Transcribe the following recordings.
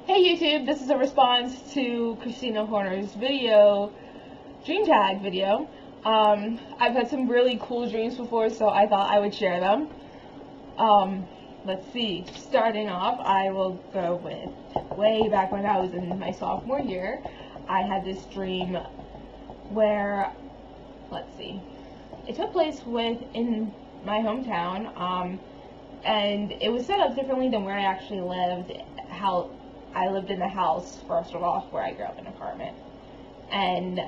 Hey YouTube, this is a response to Christina Horner's video, dream tag video. I've had some really cool dreams before, so I thought I would share them. Let's see, starting off, I will go with way back when I was in my sophomore year. I had this dream where, let's see, it took place in my hometown, and it was set up differently than where I actually lived. How I lived in the house, first of all, where I grew up in an apartment. And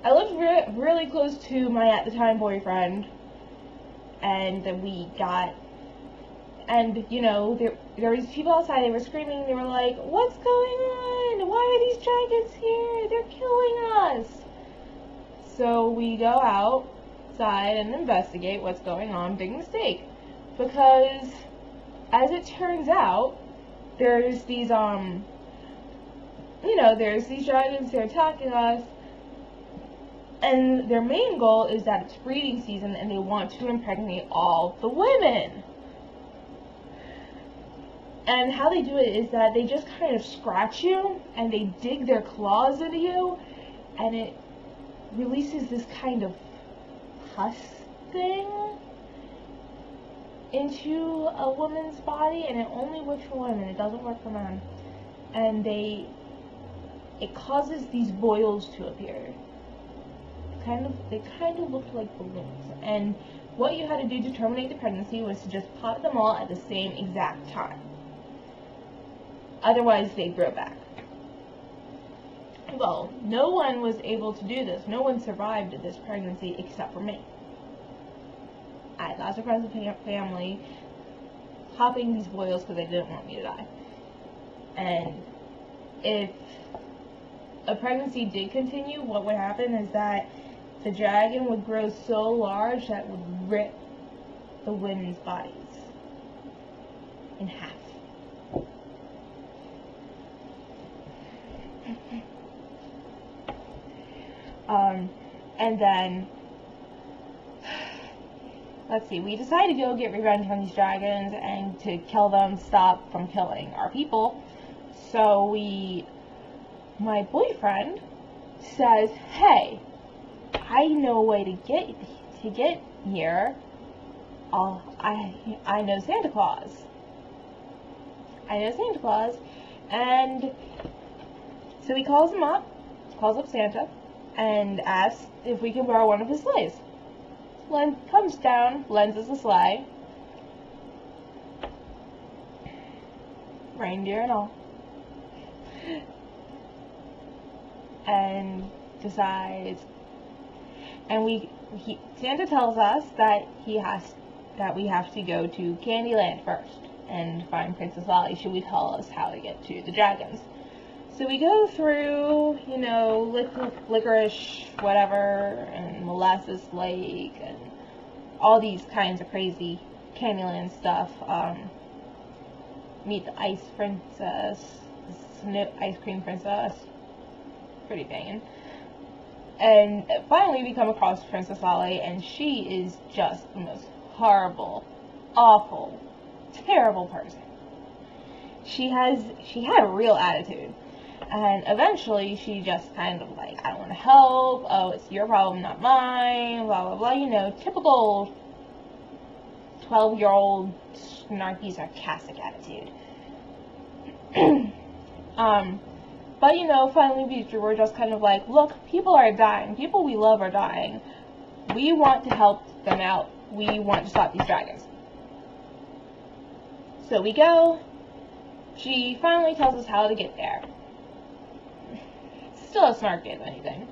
I lived really close to my, at the time, boyfriend. And you know, there was people outside, they were screaming, they were like, "What's going on? Why are these dragons here? They're killing us!" So we go outside and investigate what's going on. Big mistake. Because, as it turns out, there's these, there's these dragons, they're attacking us, and their main goal is that it's breeding season and they want to impregnate all the women. And how they do it is that they just kind of scratch you, and they dig their claws into you, and it releases this kind of pus thing into a woman's body, and it only works for women, it doesn't work for men. And it causes these boils to appear. They kind of looked like balloons. And what you had to do to terminate the pregnancy was to just pop them all at the same exact time. Otherwise, they'd grow back. Well, no one was able to do this. No one survived this pregnancy except for me. I had lots of friends and family popping these boils because they didn't want me to die. And if a pregnancy did continue, what would happen is that the dragon would grow so large that it would rip the women's bodies in half. And then, let's see, we decided to go get revenge on these dragons and to kill them, stop from killing our people. So my boyfriend says, "Hey, I know a way to get here. I know Santa Claus. And so he calls up Santa, and asks if we can borrow one of his sleighs. Len comes down, lends us a sleigh, reindeer and all, and decides, and Santa tells us that we have to go to Candyland first and find Princess Lolly. Should we tell us how to get to the dragons? So we go through, licorice, whatever, and Molasses Lake, and all these kinds of crazy Candyland stuff. Meet the Ice Princess, Ice Cream Princess. Pretty banging. And finally we come across Princess Lolly, and she is just the most horrible, awful, terrible person. She had a real attitude. And eventually, she just kind of like, "I don't want to help, oh, it's your problem, not mine, blah, blah, blah," typical 12-year-old snarky, sarcastic attitude. But, finally, we're just kind of like, "Look, people are dying, people we love are dying, we want to help them out, we want to stop these dragons." So we go, she finally tells us how to get there. Still as snarky as anything.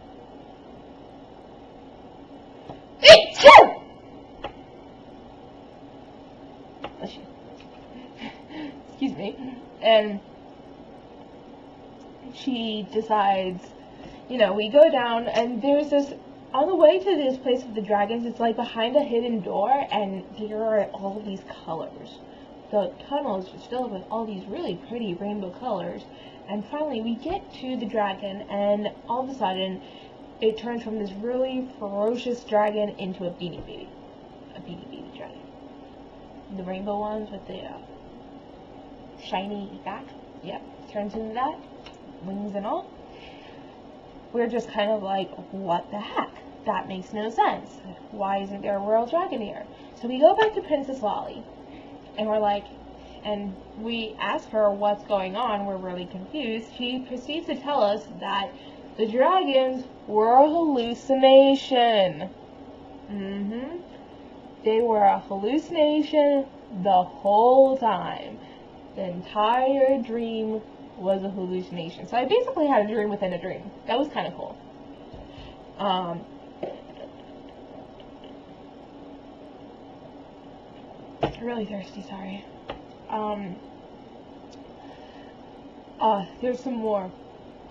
Excuse me. And she decides, we go down, and there's this, on the way to this place with the dragons, it's like behind a hidden door, and there are all these colors. The tunnel is just filled with all these really pretty rainbow colors. And finally, we get to the dragon, and all of a sudden, it turns from this really ferocious dragon into a beanie baby. A beanie baby dragon. The rainbow ones with the shiny back. Yep, turns into that, wings and all. We're just kind of like, what the heck? That makes no sense. Why isn't there a royal dragon here? So we go back to Princess Lolly, and we're like, and we ask her what's going on. We're really confused. She proceeds to tell us that the dragons were a hallucination. They were a hallucination the whole time. The entire dream was a hallucination. So I basically had a dream within a dream. That was kind of cool. Really thirsty, sorry. There's some more.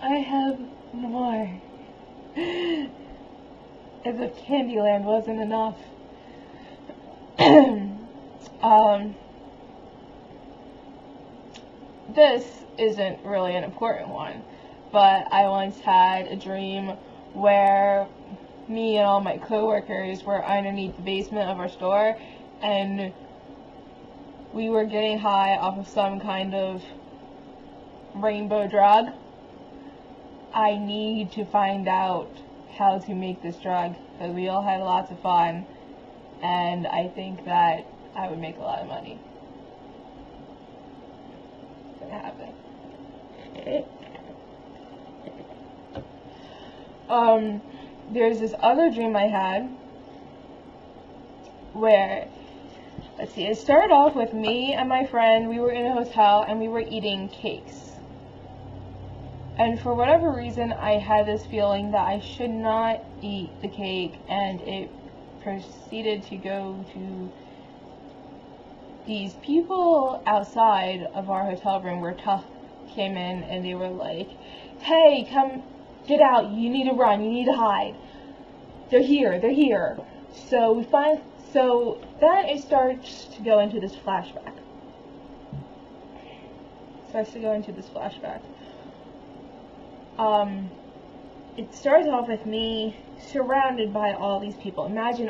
I have more. As if Candyland wasn't enough. This isn't really an important one, but I once had a dream where me and all my coworkers were underneath the basement of our store, and we were getting high off of some kind of rainbow drug. I need to find out how to make this drug, because we all had lots of fun, and I think that I would make a lot of money. It's gonna happen. There's this other dream I had where, let's see, it started off with me and my friend. We were in a hotel and we were eating cakes. And for whatever reason, I had this feeling that I should not eat the cake, and it proceeded to go to these people outside of our hotel room where Tough came in, and they were like, hey, come, get out, you need to run, you need to hide. They're here, they're here. So then it starts to go into this flashback. It starts off with me surrounded by all these people. Imagine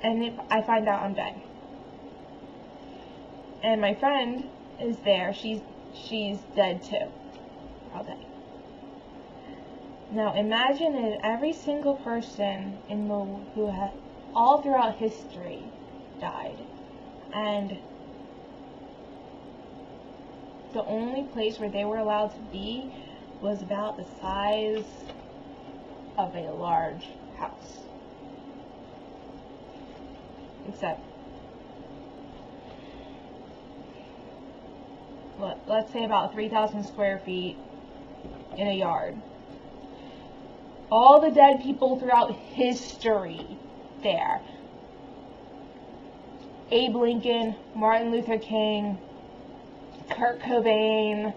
and I find out I'm dead. And my friend is there. She's dead too. All dead. Now imagine that every single person who had all throughout history died, and the only place where they were allowed to be was about the size of a large house. Except, let's say about 3,000 square feet in a yard. All the dead people throughout history there. Abe Lincoln, Martin Luther King, Kurt Cobain,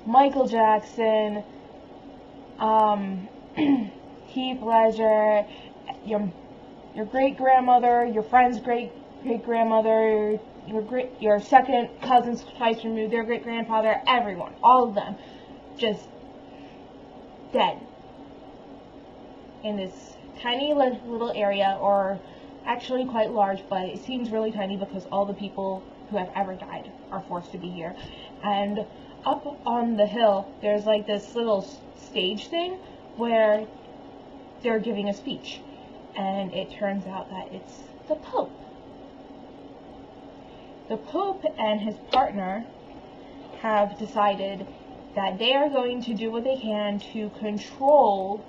Michael Jackson, Heath Ledger, your great-grandmother, your friend's great-grandmother, your second cousin's twice removed, their great-grandfather, everyone, all of them, just dead in this tiny little area, or actually quite large, but it seems really tiny because all the people who have ever died are forced to be here. And up on the hill, there's like this little stage thing where they're giving a speech, and it turns out that it's the Pope. The Pope and his partner have decided that they are going to do what they can to control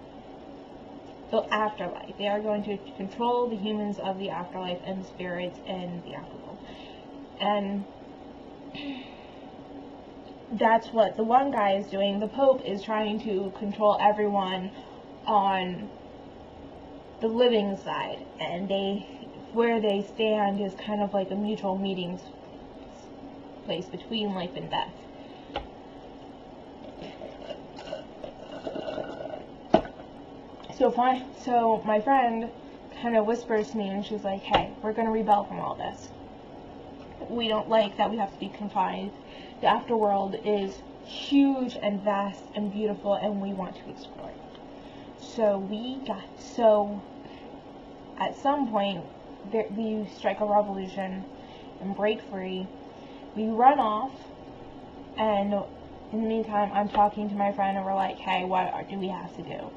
the afterlife. They are going to control the humans of the afterlife and the spirits in the afterworld. And that's what the one guy is doing. The Pope is trying to control everyone on the living side, and where they stand is kind of like a mutual meeting place between life and death. So my friend kind of whispers to me, and she's like, hey, we're going to rebel from all this. We don't like that we have to be confined. The afterworld is huge and vast and beautiful, and we want to explore it. So at some point, we strike a revolution and break free. We run off, And in the meantime, I'm talking to my friend and we're like, hey, what do we have to do?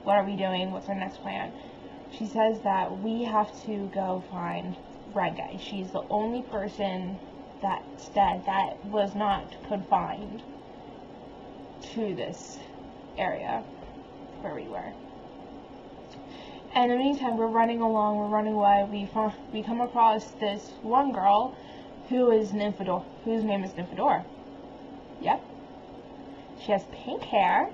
What are we doing? What's our next plan? She says that we have to go find Red Guy. She's the only person that's dead that was not confined to this area where we were. And in the meantime, we're running along, we're running away. We come across this one girl whose name is Nymphadora. Yep. She has pink hair.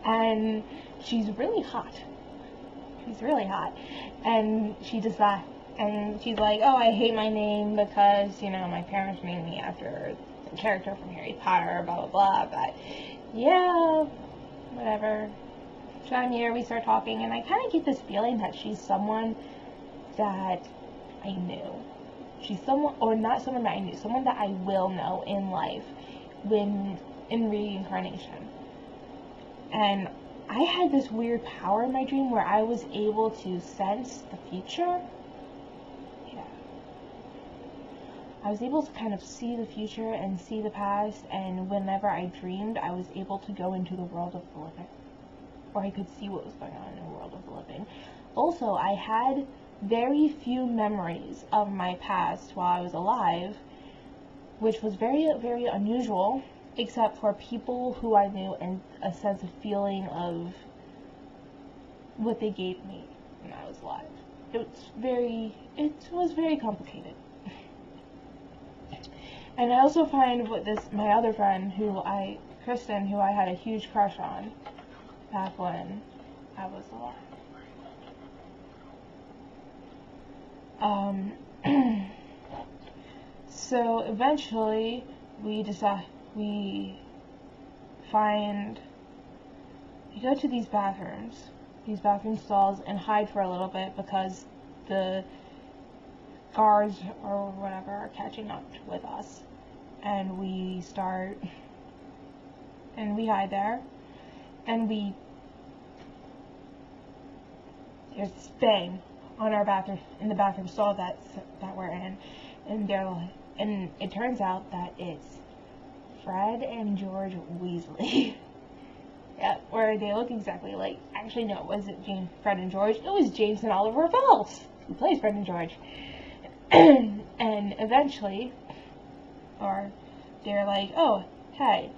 And she's really hot. She's really hot. And she just laughed. And she's like, oh, I hate my name because, you know, my parents named me after the character from Harry Potter, blah, blah, blah. But, yeah, whatever. So I'm here, we start talking, and I kind of get this feeling that she's someone that I knew. She's someone, or not someone that I knew, someone that I will know in life when in reincarnation. And I had this weird power in my dream where I was able to sense the future. Yeah. I was able to kind of see the future and see the past, and whenever I dreamed, I was able to go into the world of the living. Or I could see what was going on in the world of the living. Also, I had very few memories of my past while I was alive, which was very, very unusual, except for people who I knew and a sense of feeling of what they gave me when I was alive. It was very complicated. And I also find my other friend, Kristen, who I had a huge crush on back when I was alive. So eventually we go to these bathroom stalls and hide for a little bit because the guards or whatever are catching up with us, and we hide there, and there's this bang on our bathroom, in the bathroom stall that we're in, and it turns out that it's Fred and George Weasley. Yeah, where they look exactly like, actually no, it wasn't Fred and George, it was James and Oliver Phelps, who plays Fred and George. And eventually, they're like, oh, hey,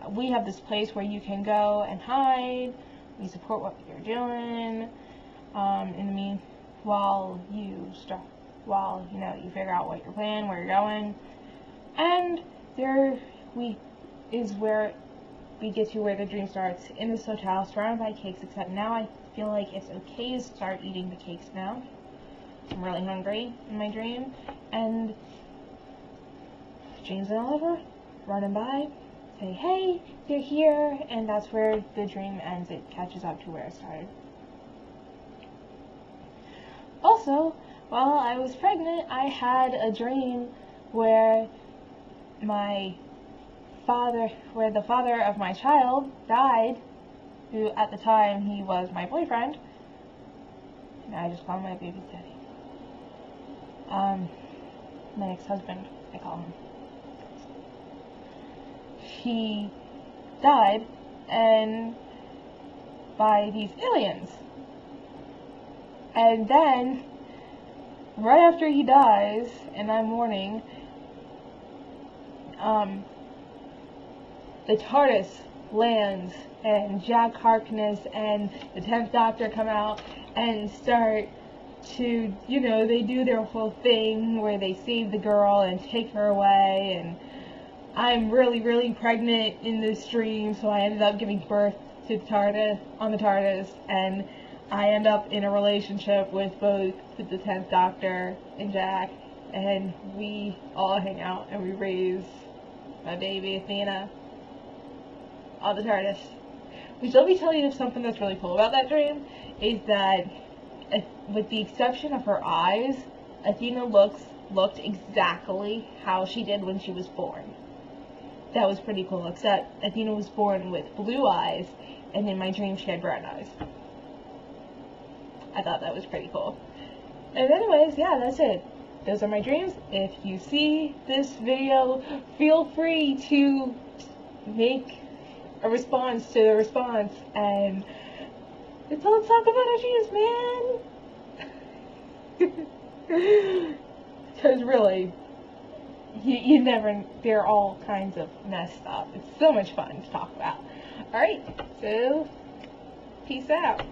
we have this place where you can go and hide, we support what you're doing, while you figure out what you're planning, where you're going. And is where we get to where the dream starts, in this hotel, surrounded by cakes, except now I feel like it's okay to start eating the cakes now. I'm really hungry in my dream, and James and Oliver running by, say, hey, they're here, and that's where the dream ends. It catches up to where it started. Also, while I was pregnant, I had a dream where the father of my child died, who at the time he was my boyfriend, and I just call him my baby daddy. My ex-husband, I call him. He died, and by these aliens. And then, right after he dies, and I'm mourning, the TARDIS lands, and Jack Harkness and the 10th Doctor come out and start to, they do their whole thing where they save the girl and take her away, and I'm really, really pregnant in this dream, so I ended up giving birth to the TARDIS, and I end up in a relationship with both the 10th Doctor and Jack, and we all hang out and we raise my baby Athena on the TARDIS. Which, let me tell you something that's really cool about that dream, is that with the exception of her eyes, Athena looked exactly how she did when she was born. That was pretty cool, except Athena was born with blue eyes, and in my dream she had brown eyes. I thought that was pretty cool. And anyways, yeah, that's it. those are my dreams. If you see this video, feel free to make a response to the response, and let's talk about our dreams, man. Because really, you never, they're all kinds of messed up. It's so much fun to talk about. Alright, so peace out.